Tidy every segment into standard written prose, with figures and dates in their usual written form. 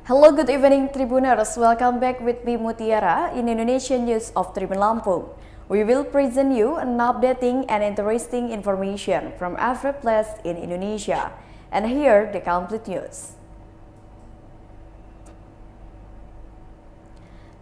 Hello, good evening, Tribuners. Welcome back with me, Mutiara, in Indonesian News of Tribun Lampung. We will present you an updating and interesting information from every place in Indonesia. And here, the complete news.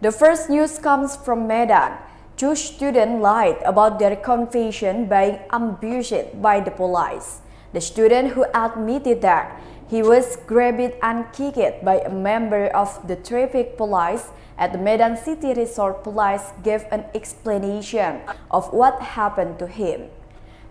The first news comes from Medan. Two students lied about their confession being ambushed by the police. The student who admitted that he was grabbed and kicked by a member of the traffic police at the Medan City Resort Police gave an explanation of what happened to him.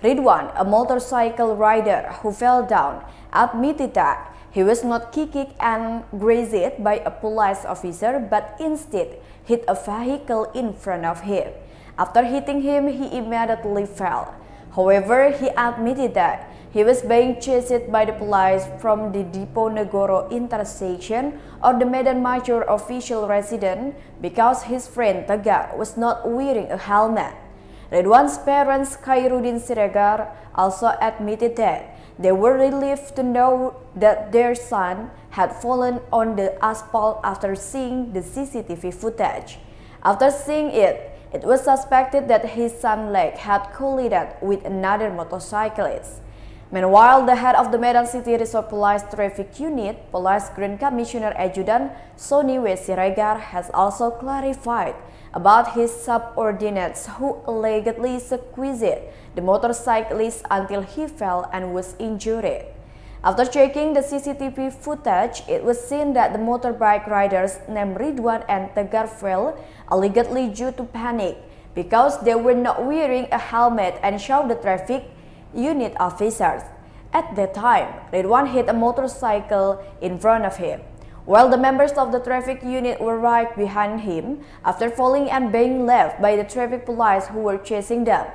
Ridwan, a motorcycle rider who fell down, admitted that he was not kicked and grazed by a police officer but instead hit a vehicle in front of him. After hitting him, he immediately fell. However, he admitted that he was being chased by the police from the Diponegoro intersection or the Medan Major official residence because his friend Tegar was not wearing a helmet. Ridwan's parents, Khairuddin Siregar, also admitted that they were relieved to know that their son had fallen on the asphalt after seeing the CCTV footage. After seeing it, it was suspected that his son's leg had collided with another motorcyclist. Meanwhile, the head of the Medan City Resort Police Traffic Unit, Police Grand Commissioner Adjutant Sony W. Siregar, has also clarified about his subordinates who allegedly squeezed the motorcyclist until he fell and was injured. After checking the CCTV footage, it was seen that the motorbike riders named Ridwan and Tegar fell allegedly due to panic because they were not wearing a helmet and showed the traffic unit officers. At that time, Ridwan hit a motorcycle in front of him, while the members of the traffic unit were right behind him after falling and being left by the traffic police who were chasing them.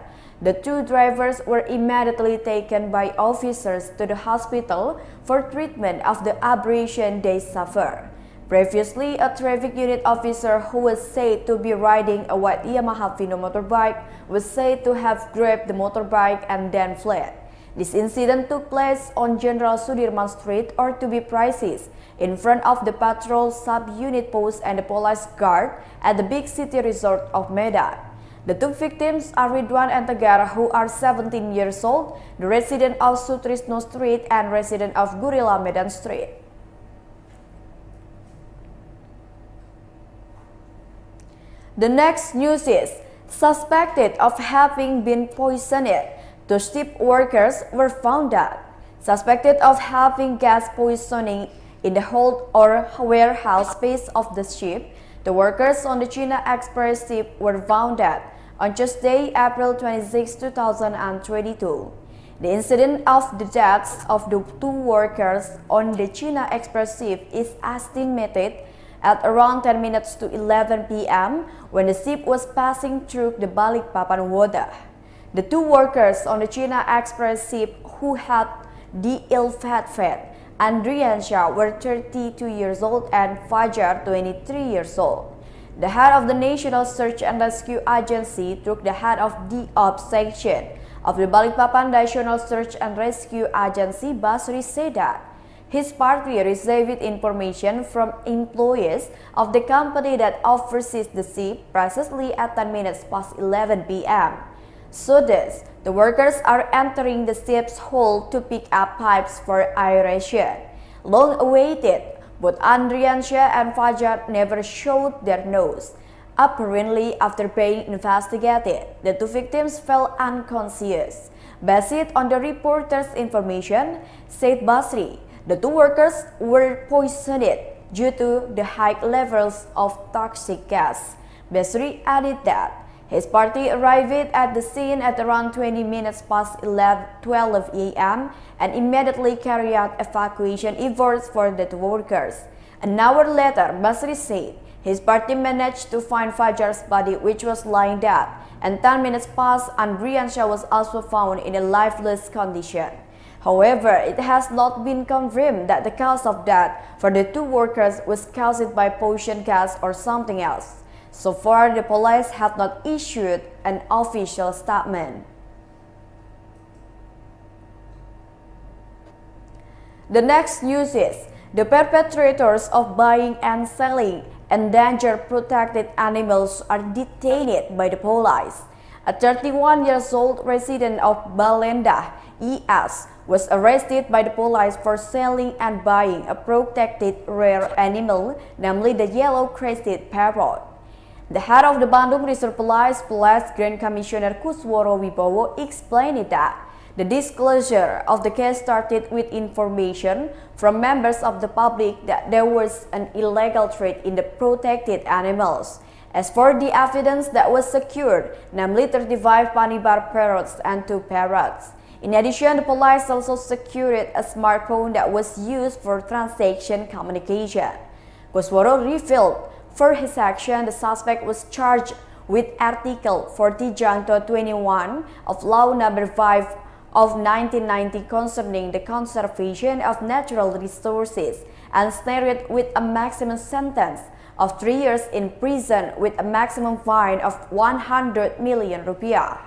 The two drivers were immediately taken by officers to the hospital for treatment of the abrasion they suffered. Previously, a traffic unit officer who was said to be riding a white Yamaha Vino motorbike was said to have grabbed the motorbike and then fled. This incident took place on General Sudirman Street, or to be precise, in front of the patrol sub-unit post and the police guard at the big city resort of Medan. The two victims are Ridwan and Tegar, who are 17 years old, the resident of Sutrisno Street and resident of Gurila Medan Street. The next news is, suspected of having been poisoned, two ship workers were found out. Suspected of having gas poisoning in the hold or warehouse space of the ship, the workers on the China Express ship were found out on Tuesday, April 26, 2022. The incident of the deaths of the two workers on the China Express ship is estimated at around 10 minutes to 11 p.m. when the ship was passing through the Balikpapan water. The two workers on the China Express ship who had the ill-fated Andriansyah were 32 years old and Fajar 23 years old. The head of the National Search and Rescue Agency took the head of the Ops section of the Balikpapan National Search and Rescue Agency, Basri, said that his party received information from employees of the company that oversees the ship precisely at 10 minutes past 11 p.m. So thus, the workers are entering the ship's hold to pick up pipes for aeration. Long awaited, both Andriansyah and Fajar never showed their nose. Apparently, after being investigated, the two victims fell unconscious. Based on the reporter's information, said Basri, the two workers were poisoned due to the high levels of toxic gas. Basri added that his party arrived at the scene at around 20 minutes past 12 a.m. and immediately carried out evacuation efforts for the two workers. An hour later, Basri said his party managed to find Fajar's body, which was lying dead, and 10 minutes past, Andriansyah was also found in a lifeless condition. However, it has not been confirmed that the cause of death for the two workers was caused by poison gas or something else. So far, the police have not issued an official statement. The next news is, The perpetrators of buying and selling endangered protected animals are detained by the police. A 31-year-old resident of Balenda, ES, was arrested by the police for selling and buying a protected rare animal, namely the yellow-crested parrot. The head of the Bandung Reserve Police Grand Commissioner Kusworo Wibowo explained that the disclosure of the case started with information from members of the public that there was an illegal trade in the protected animals. As for the evidence that was secured, namely 35 Panibar parrots and 2 parrots. In addition, the police also secured a smartphone that was used for transaction communication. Kusworo revealed for his action, the suspect was charged with Article 40 Janto 21 of Law Number 5 of 1990 concerning the conservation of natural resources and snared with a maximum sentence of 3 years in prison with a maximum fine of 100 million rupiah.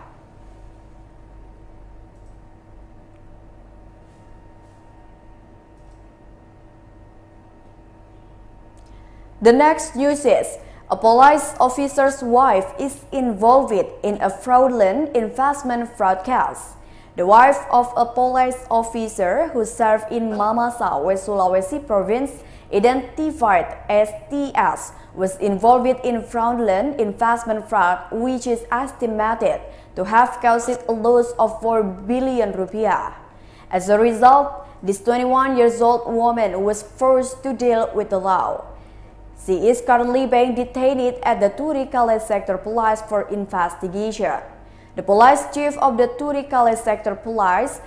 The next news is, a police officer's wife is involved in a fraudulent investment fraud case. The wife of a police officer who served in Mamasa, West Sulawesi province, identified as TS, was involved in fraudulent investment fraud, which is estimated to have caused a loss of 4 billion rupiah. As a result, this 21-year-old woman was forced to deal with the law. She is currently being detained at the Turikale Sector Police for investigation. The police chief of the Turikale Sector Police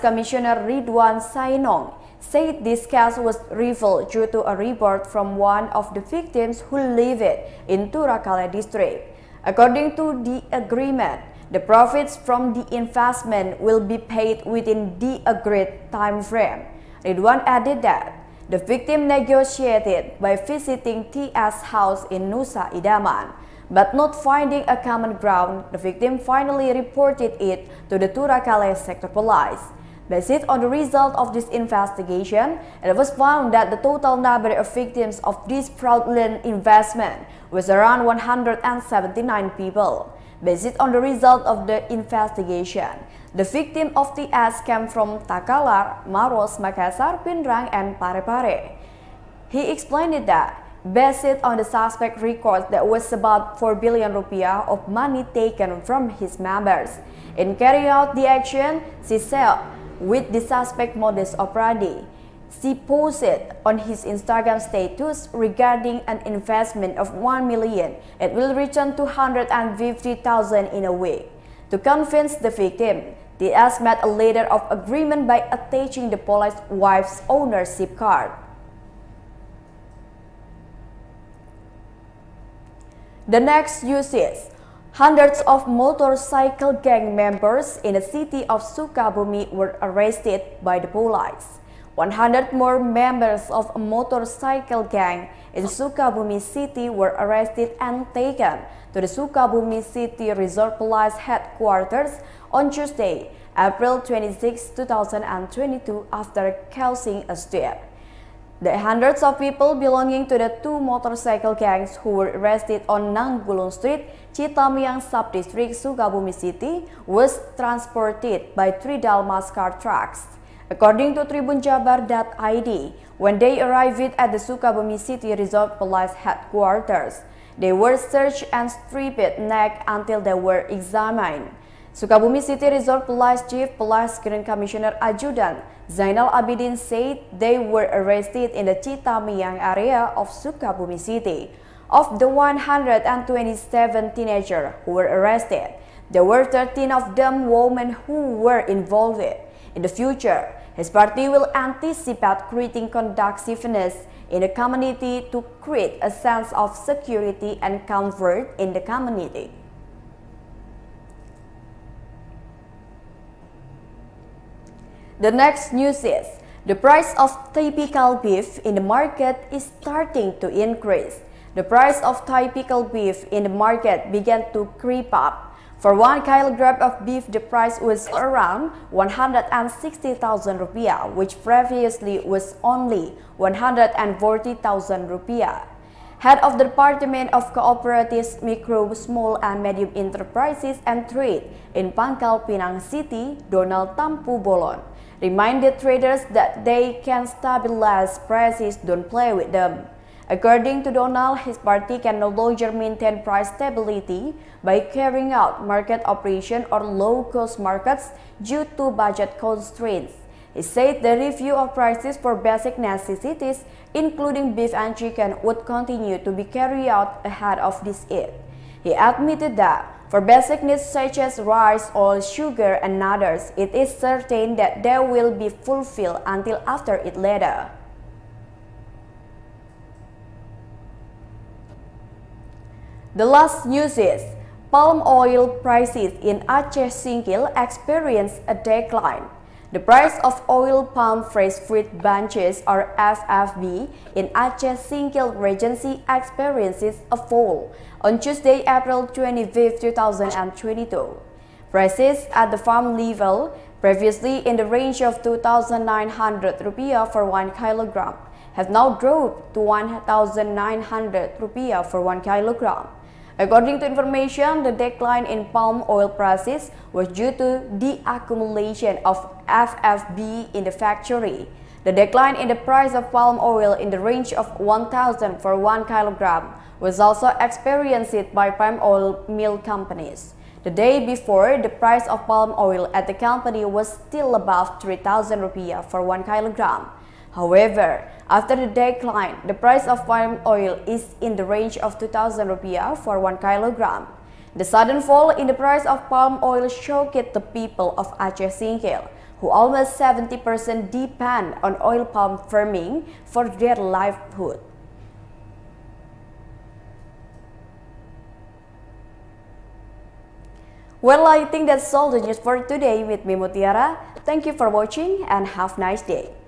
Commissioner Ridwan Sainong, said this case was revealed due to a report from one of the victims who lived in Turikale district. According to the agreement, the profits from the investment will be paid within the agreed time frame. Ridwan added that the victim negotiated by visiting TS house in Nusa Idaman, but not finding a common ground, the victim finally reported it to the Turikale Sector Police. Based on the result of this investigation, it was found that the total number of victims of this fraudulent investment was around 179 people. Based on the result of the investigation, the victim of TS came from Takalar, Maros, Makassar, Pindrang, and Parepare. He explained that, based on the suspect records, there was about 4 billion rupiah of money taken from his members. In carrying out the action, she said with the suspect modus operandi. She posted on his Instagram status regarding an investment of 1 million. It will return 250,000 in a week. To convince the victim, TS made a letter of agreement by attaching the police wife's ownership card. The next news is, hundreds of motorcycle gang members in the city of Sukabumi were arrested by the police. 100 more members of a motorcycle gang in Sukabumi City were arrested and taken to the Sukabumi City Resort Police Headquarters on Tuesday, April 26, 2022 after causing a stir. The hundreds of people belonging to the 2 motorcycle gangs who were arrested on Nanggulung Street, Citamiang Sub-District, Sukabumi City, was transported by 3 Dalmaskar trucks. According to tribunjabar.id, when they arrived at the Sukabumi City Resort Police Headquarters, they were searched and stripped naked until they were examined. Sukabumi City Resort Police Chief Grand Commissioner Adjudan Zainal Abidin said they were arrested in the Citamiang area of Sukabumi City. Of the 127 teenagers who were arrested, there were 13 of them women who were involved. In the future, his party will anticipate creating conduciveness in the community to create a sense of security and comfort in the community. The next news is, the price of typical beef in the market is starting to increase. The price of typical beef in the market began to creep up For 1 kilogram of beef, the price was around 160,000 rupiah, which previously was only 140,000 rupiah. Head of the Department of Cooperatives, Micro, Small and Medium Enterprises and Trade in Pangkal Pinang City, Donald Tampu Bolon, reminded traders that they can stabilize prices, don't play with them. According to Donald, his party can no longer maintain price stability by carrying out market operation or low-cost markets due to budget constraints. He said the review of prices for basic necessities, including beef and chicken, would continue to be carried out ahead of this Eid. He admitted that for basic needs such as rice, oil, sugar, and others, it is certain that they will be fulfilled until after Eid later. The last news is palm oil prices in Aceh Singkil experienced a decline. The price of oil palm fresh fruit bunches or FFB in Aceh Singkil Regency experiences a fall on Tuesday, April 25, 2022. Prices at the farm level, previously in the range of 2,900 rupiah for 1 kilogram, have now dropped to 1,900 rupiah for 1 kilogram. According to information, the decline in palm oil prices was due to the accumulation of FFB in the factory. The decline in the price of palm oil in the range of 1,000 for 1 kilogram was also experienced by palm oil mill companies. The day before, the price of palm oil at the company was still above 3,000 rupiah for 1 kilogram. However, after the decline, the price of palm oil is in the range of 2,000 rupiah for 1 kilogram. The sudden fall in the price of palm oil shocked the people of Aceh Singkil, who almost 70% depend on oil palm farming for their livelihood. Well, I think that's all the news for today with me, Mutiara. Thank you for watching and have a nice day.